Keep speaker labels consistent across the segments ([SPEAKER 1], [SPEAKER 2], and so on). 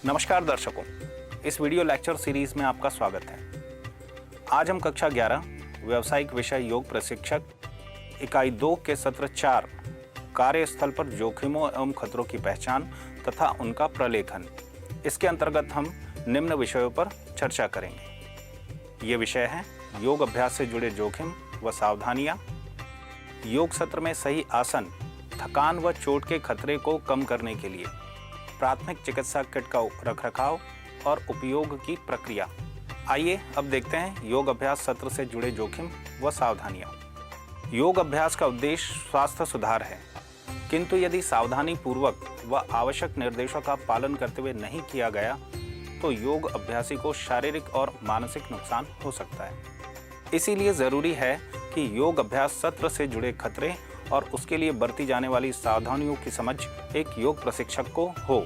[SPEAKER 1] नमस्कार दर्शकों, इस वीडियो लेक्चर सीरीज में आपका स्वागत है। आज हम कक्षा 11 व्यावसायिक विषय योग प्रशिक्षक इकाई 2 के सत्र 4 कार्यस्थल पर जोखिमों एवं खतरों की पहचान तथा उनका प्रलेखन, इसके अंतर्गत हम निम्न विषयों पर चर्चा करेंगे। ये विषय हैं योग अभ्यास से जुड़े जोखिम व सावधानियां, योग सत्र में सही आसन, थकान व चोट के खतरे को कम करने के लिए प्राथमिक चिकित्सा किट का रखरखाव और उपयोग की प्रक्रिया। आइए अब देखते हैं योग अभ्यास सत्र से जुड़े जोखिम व सावधानियां। योग अभ्यास का उद्देश्य स्वास्थ्य सुधार है, किंतु यदि सावधानी पूर्वक व आवश्यक निर्देशों का पालन करते हुए नहीं किया गया तो योग अभ्यासी को शारीरिक और मानसिक नुकसान हो सकता है। इसीलिए जरूरी है कि योग अभ्यास सत्र से जुड़े खतरे और उसके लिए बरती जाने वाली सावधानियों की समझ एक योग प्रशिक्षक को हो।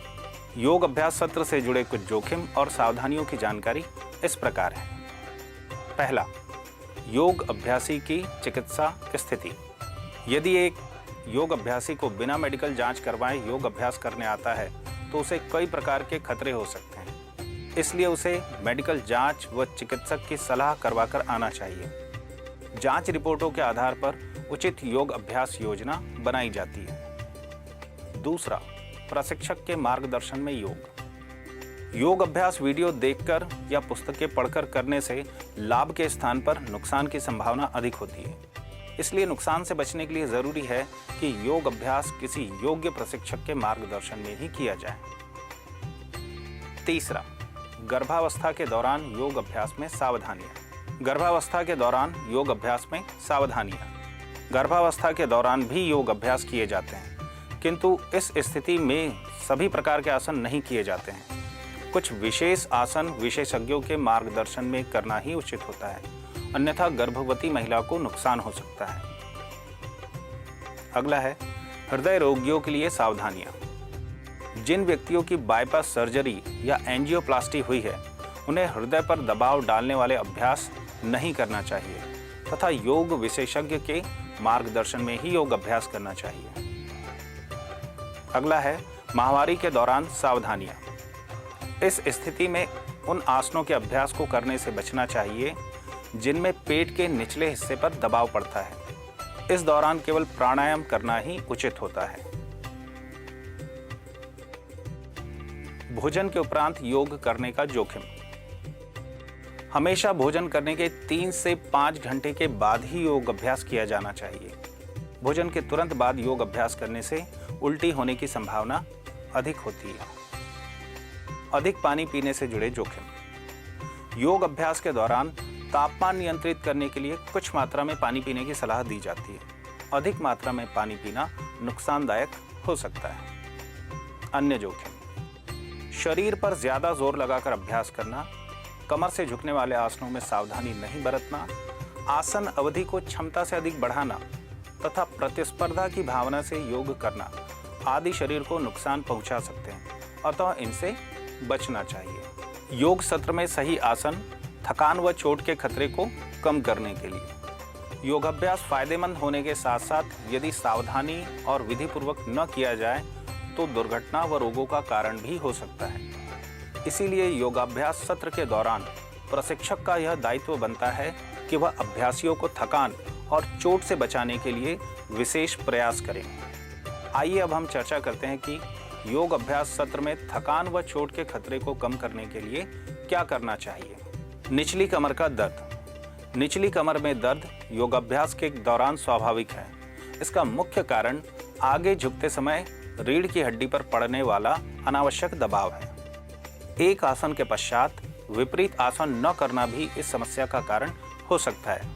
[SPEAKER 1] योग अभ्यास सत्र से जुड़े कुछ जोखिम और सावधानियों की जानकारी इस प्रकार है। पहला, योग अभ्यासी की चिकित्सा स्थिति। यदि एक योग अभ्यासी को बिना मेडिकल जांच करवाए योग अभ्यास करने आता है तो उसे कई प्रकार के खतरे हो सकते हैं। इसलिए उसे मेडिकल जांच व चिकित्सक की सलाह करवाकर आना चाहिए। जांच रिपोर्टों के आधार पर उचित योग अभ्यास योजना बनाई जाती है। दूसरा, प्रशिक्षक के मार्गदर्शन में योग अभ्यास वीडियो देखकर या पुस्तकें पढ़कर करने से लाभ के स्थान पर नुकसान की संभावना अधिक होती है। इसलिए नुकसान से बचने के लिए जरूरी है कि योग अभ्यास किसी योग्य प्रशिक्षक के मार्गदर्शन में ही किया जाए। तीसरा, गर्भावस्था के दौरान योग अभ्यास में सावधानियां। गर्भावस्था के दौरान योग अभ्यास में सावधानियां। गर्भावस्था के दौरान भी योग अभ्यास किए जाते हैं, किंतु इस स्थिति में सभी प्रकार के आसन नहीं किए जाते हैं। कुछ विशेष आसन विशेषज्ञों के मार्गदर्शन में करना ही उचित होता है, अन्यथा गर्भवती महिला को नुकसान हो सकता है। अगला है हृदय रोगियों के लिए सावधानियां। जिन व्यक्तियों की बाईपास सर्जरी या एंजियोप्लास्टी हुई है उन्हें हृदय पर दबाव डालने वाले अभ्यास नहीं करना चाहिए तथा योग विशेषज्ञ के मार्गदर्शन में ही योग अभ्यास करना चाहिए। अगला है माहवारी के दौरान सावधानियां। इस स्थिति में उन आसनों के अभ्यास को करने से बचना चाहिए जिनमें पेट के निचले हिस्से पर दबाव पड़ता है। इस दौरान केवल प्राणायाम करना ही उचित होता है। भोजन के उपरांत योग करने का जोखिम। हमेशा भोजन करने के 3 से 5 घंटे के बाद ही योग अभ्यास किया जाना चाहिए। भोजन के तुरंत बाद योग अभ्यास करने से उल्टी होने की संभावना अधिक होती है। अधिक पानी पीने से जुड़े जोखिम। योग अभ्यास के दौरान तापमान नियंत्रित करने के लिए कुछ मात्रा में पानी पीने की सलाह दी जाती है। अधिक मात्रा में पानी पीना नुकसानदायक हो सकता है। अन्य जोखिम, शरीर पर ज्यादा जोर लगाकर अभ्यास करना, कमर से झुकने वाले आसनों में सावधानी नहीं बरतना, आसन अवधि को क्षमता से अधिक बढ़ाना तथा प्रतिस्पर्धा की भावना से योग करना आदि शरीर को नुकसान पहुंचा सकते हैं, अतः इनसे बचना चाहिए। योग सत्र में सही आसन, थकान व चोट के खतरे को कम करने के लिए योगाभ्यास फायदेमंद होने के साथ साथ यदि सावधानी और विधिपूर्वक न किया जाए तो दुर्घटना व रोगों का कारण भी हो सकता है। इसीलिए योगाभ्यास सत्र के दौरान प्रशिक्षक का यह दायित्व बनता है कि वह अभ्यासियों को थकान और चोट से बचाने के लिए विशेष प्रयास करें। आइए अब हम चर्चा करते हैं कि योग अभ्यास सत्र में थकान व चोट के खतरे को कम करने के लिए क्या करना चाहिए। निचली कमर का दर्द। निचली कमर में दर्द योगाभ्यास के दौरान स्वाभाविक है। इसका मुख्य कारण आगे झुकते समय रीढ़ की हड्डी पर पड़ने वाला अनावश्यक दबाव है। एक आसन के पश्चात विपरीत आसन न करना भी इस समस्या का कारण हो सकता है।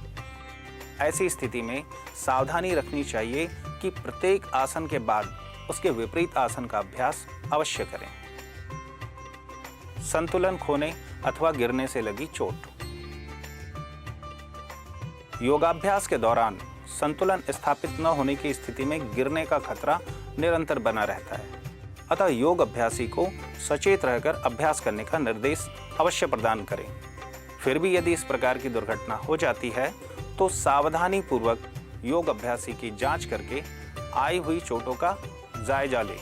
[SPEAKER 1] ऐसी स्थिति में सावधानी रखनी चाहिए कि प्रत्येक आसन के बाद उसके विपरीत आसन का अभ्यास अवश्य करें। संतुलन खोने अथवा गिरने से लगी चोट। योगाभ्यास के दौरान संतुलन स्थापित न होने की स्थिति में गिरने का खतरा निरंतर बना रहता है, अतः योग अभ्यासी को सचेत रहकर अभ्यास करने का निर्देश अवश्य प्रदान करें। फिर भी यदि इस प्रकार की दुर्घटना हो जाती है तो सावधानी पूर्वक योग अभ्यासी की जांच करके आई हुई चोटों का जायजा लें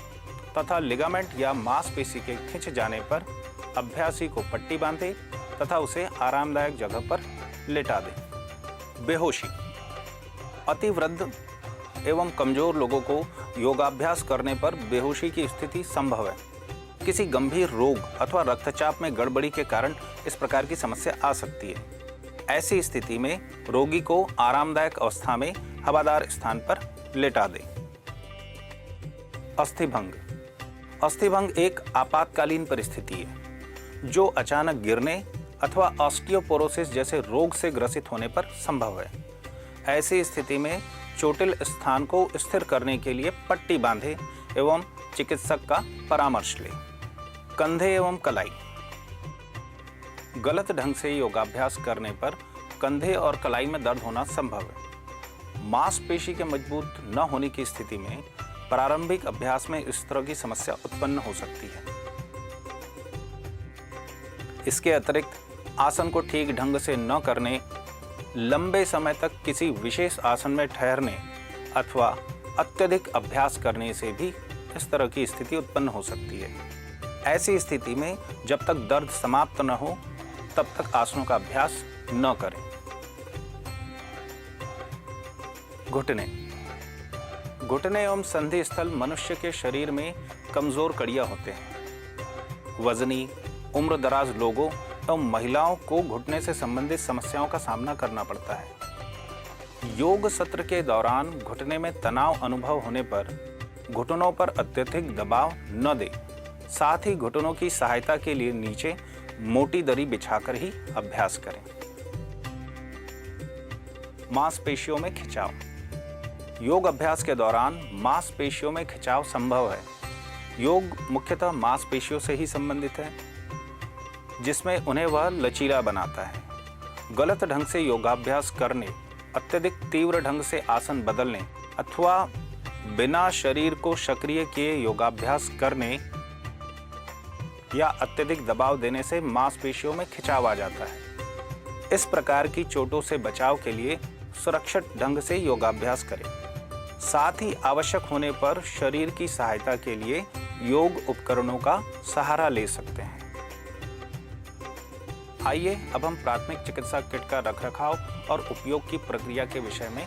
[SPEAKER 1] तथा लिगामेंट या मांसपेशी के खिंच जाने पर अभ्यासी को पट्टी बांधे तथा उसे आरामदायक जगह पर लेटा दे। बेहोशी। अति वृद्ध एवं कमजोर लोगों को योगाभ्यास करने पर बेहोशी की स्थिति संभव है। किसी गंभीर रोग अथवा रक्तचाप में गड़बड़ी के कारण इस प्रकार की समस्या आ सकती है। ऐसी स्थिति में रोगी को आरामदायक अवस्था में हवादार स्थान पर लेटा दें। अस्थिभंग। अस्थिभंग एक आपातकालीन परिस्थिति है जो अचानक गिरने अथवा ऑस्टियोपोरोसिस जैसे रोग से ग्रसित होने पर संभव है। ऐसी स्थिति में चोटिल स्थान को स्थिर करने के लिए पट्टी बांधे एवं चिकित्सक का परामर्श लें। कंधे एवं कलाई। गलत ढंग से योगाभ्यास करने पर कंधे और कलाई में दर्द होना संभव है। मांसपेशी के मजबूत न होने की स्थिति में प्रारंभिक अभ्यास में इस तरह की समस्या उत्पन्न हो सकती है। इसके अतिरिक्त आसन को ठीक ढंग से न करने, लंबे समय तक किसी विशेष आसन में ठहरने अथवा अत्यधिक अभ्यास करने से भी इस तरह की स्थिति उत्पन्न हो सकती है। ऐसी स्थिति में जब तक दर्द समाप्त न हो तब तक आसनों का अभ्यास न करें। घुटने। घुटने एवं संधि स्थल मनुष्य के शरीर में कमजोर कड़ियां होते हैं। वजनी, उम्र दराज लोगों एवं महिलाओं को घुटने से संबंधित समस्याओं का सामना करना पड़ता है। योग सत्र के दौरान घुटने में तनाव अनुभव होने पर घुटनों पर अत्यधिक दबाव न दें। साथ ही घुटनों की सहायता के लिए नीचे मोटी दरी बिछाकर ही अभ्यास करें। मांसपेशियों में खिंचाव। योग अभ्यास के दौरान मांसपेशियों में खिंचाव संभव है। योग मुख्यतः मांसपेशियों से ही संबंधित है, जिसमें उन्हें वह लचीला बनाता है। गलत ढंग से योगाभ्यास करने, अत्यधिक तीव्र ढंग से आसन बदलने अथवा बिना शरीर को सक्रिय किए योगाभ्यास करने या अत्यधिक दबाव देने से मांसपेशियों में खिंचाव आ जाता है। इस प्रकार की चोटों से बचाव के लिए सुरक्षित ढंग से योगाभ्यास करें। साथ ही आवश्यक होने पर शरीर की सहायता के लिए योग उपकरणों का सहारा ले सकते हैं। आइए अब हम प्राथमिक चिकित्सा किट का रखरखाव और उपयोग की प्रक्रिया के विषय में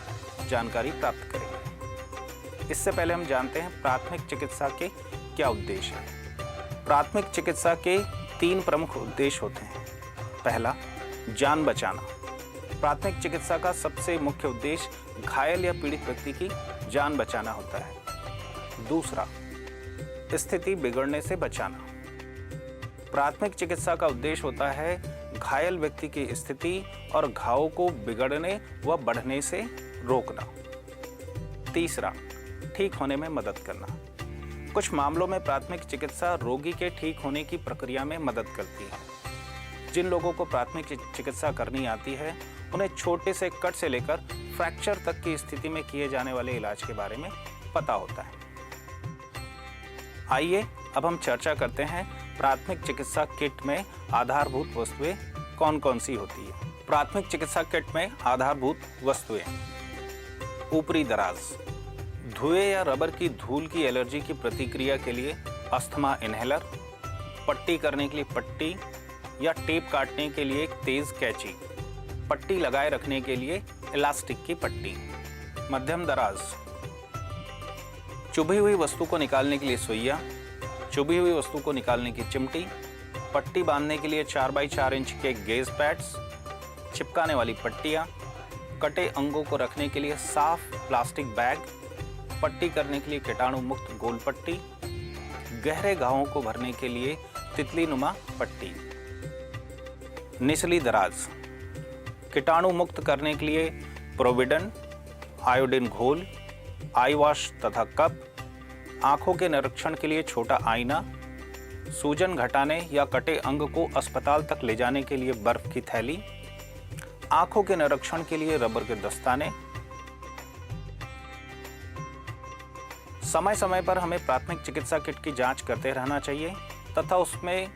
[SPEAKER 1] जानकारी प्राप्त करेंगे। इससे पहले हम जानते हैं प्राथमिक चिकित्सा के क्या उद्देश्य हैं। प्राथमिक चिकित्सा के 3 प्रमुख उद्देश्य होते हैं। पहला, जान बचाना। प्राथमिक चिकित्सा का सबसे मुख्य उद्देश्य घायल या पीड़ित व्यक्ति की जान बचाना होता है। दूसरा, स्थिति बिगड़ने से बचाना। प्राथमिक चिकित्सा का उद्देश्य होता है घायल व्यक्ति की स्थिति और घावों को बिगड़ने व बढ़ने से रोकना। तीसरा, ठीक होने में मदद करना। कुछ मामलों में प्राथमिक चिकित्सा रोगी के ठीक होने की प्रक्रिया में मदद करती है। जिन लोगों को प्राथमिक चिकित्सा करनी आती है, उन्हें छोटे से कट से लेकर फ्रैक्चर तक की स्थिति में किए जाने वाले इलाज के बारे में पता होता है। आइए अब हम चर्चा करते हैं प्राथमिक चिकित्सा किट में आधारभूत वस्तुएं कौन कौन सी होती है। प्राथमिक चिकित्सा किट में आधारभूत वस्तुएं: ऊपरी दराज, धुएं या रबर की धूल की एलर्जी की प्रतिक्रिया के लिए अस्थमा इनहेलर, पट्टी करने के लिए पट्टी या टेप काटने के लिए एक तेज कैंची, पट्टी लगाए रखने के लिए इलास्टिक की पट्टी। मध्यम दराज, चुभी हुई वस्तु को निकालने के लिए सुइया, चुभी हुई वस्तु को निकालने की चिमटी, पट्टी बांधने के लिए 4x4 इंच के गेज पैड्स, चिपकाने वाली पट्टियाँ, कटे अंगों को रखने के लिए साफ प्लास्टिक बैग, पट्टी करने के लिए कीटाणु मुक्त गोल पट्टी, गहरे घावों को भरने के लिए तितली नुमा पट्टी। निचली दराज, कीटाणु मुक्त करने के लिए प्रोविडन, आयोडीन घोल, आई वॉश तथा कप, आंखों के निरीक्षण के लिए छोटा आईना, सूजन घटाने या कटे अंग को अस्पताल तक ले जाने के लिए बर्फ की थैली, आंखों के निरीक्षण के लिए रबर के दस्ताने। समय समय पर हमें प्राथमिक चिकित्सा किट की जांच करते रहना चाहिए तथा उसमें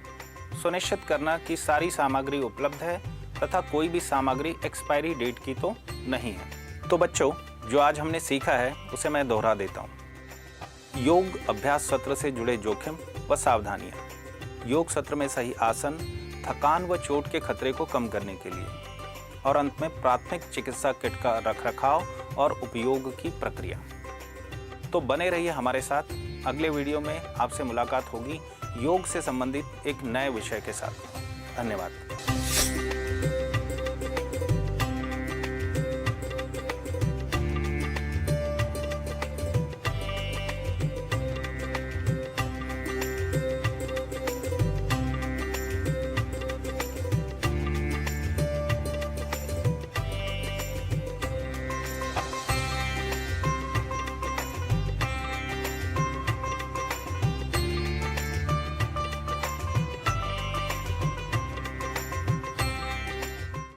[SPEAKER 1] सुनिश्चित करना कि सारी सामग्री उपलब्ध है तथा कोई भी सामग्री एक्सपायरी डेट की तो नहीं है। तो बच्चों, जो आज हमने सीखा है उसे मैं दोहरा देता हूँ। योग अभ्यास सत्र से जुड़े जोखिम व सावधानियां, योग सत्र में सही आसन, थकान व चोट के खतरे को कम करने के लिए, और अंत में प्राथमिक चिकित्सा किट का रखरखाव और उपयोग की प्रक्रिया। तो बने रहिए हमारे साथ। अगले वीडियो में आपसे मुलाकात होगी योग से संबंधित एक नए विषय के साथ। धन्यवाद।